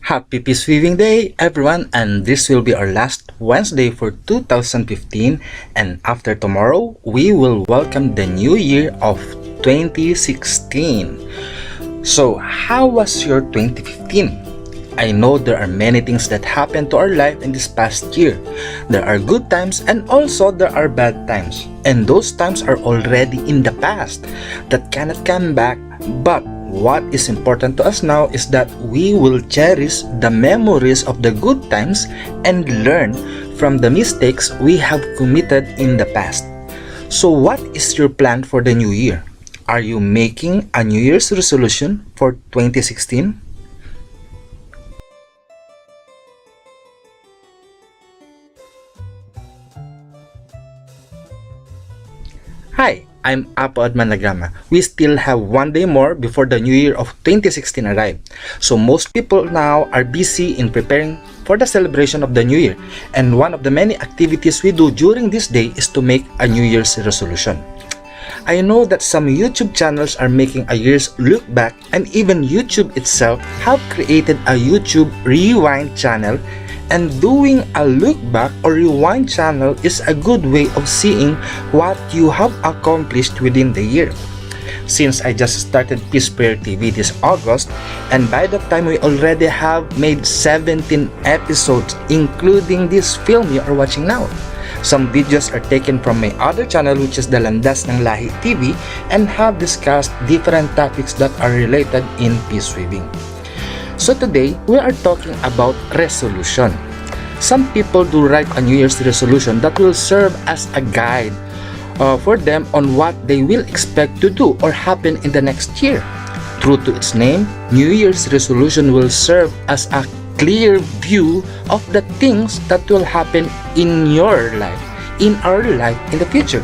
Happy Peace Weaving Day, everyone, and this will be our last Wednesday for 2015, and after tomorrow, we will welcome the new year of 2016. So, how was your 2015? I know there are many things that happened to our life in this past year. There are good times and also there are bad times. And those times are already in the past that cannot come back. But what is important to us now is that we will cherish the memories of the good times and learn from the mistakes we have committed in the past. So what is your plan for the new year? Are you making a New Year's resolution for 2016? Hi, I'm Apo Admanagrama. We still have one day more before the new year of 2016 arrive. So most people now are busy in preparing for the celebration of the new year. And one of the many activities we do during this day is to make a New Year's resolution. I know that some YouTube channels are making a year's look back, and even YouTube itself have created a YouTube Rewind channel. And doing a look back or rewind channel is a good way of seeing what you have accomplished within the year. Since I just started Peace Prayer TV this August, and by that time we already have made 17 episodes including this film you are watching now. Some videos are taken from my other channel, which is the Landas ng Lahi TV, and have discussed different topics that are related in peace weaving. So today, we are talking about resolution. Some people do write a New Year's resolution that will serve as a guide for them on what they will expect to do or happen in the next year. True to its name, New Year's resolution will serve as a clear view of the things that will happen in your life, in our life in the future.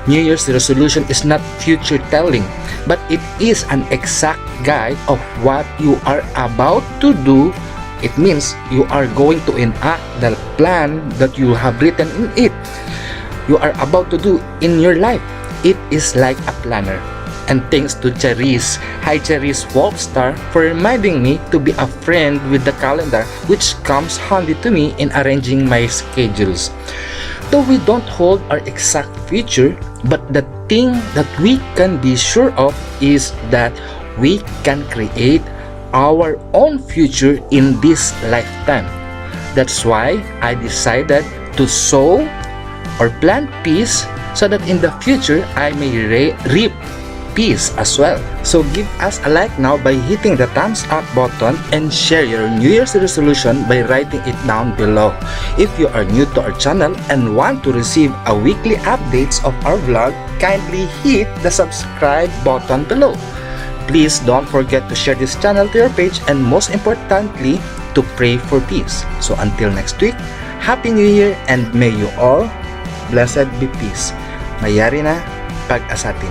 New Year's resolution is not future telling, but it is an exact guide of what you are about to do. It means you are going to enact the plan that you have written in it. You are about to do in your life. It is like a planner. And thanks to Charis, hi Charis Wolfstar, for reminding me to be a friend with the calendar, which comes handy to me in arranging my schedules. Though we don't hold our exact future, but the thing that we can be sure of is that we can create our own future in this lifetime. That's why I decided to sow or plant peace so that in the future I may reap peace as well. So give us a like now by hitting the thumbs up button, and share your New Year's resolution by writing it down below. If you are new to our channel and want to receive a weekly updates of our vlog, kindly hit the subscribe button below. Please don't forget to share this channel to your page, and most importantly, to pray for peace. So until next week, Happy New Year, and may you all blessed be peace. Mayari na pag-asatin.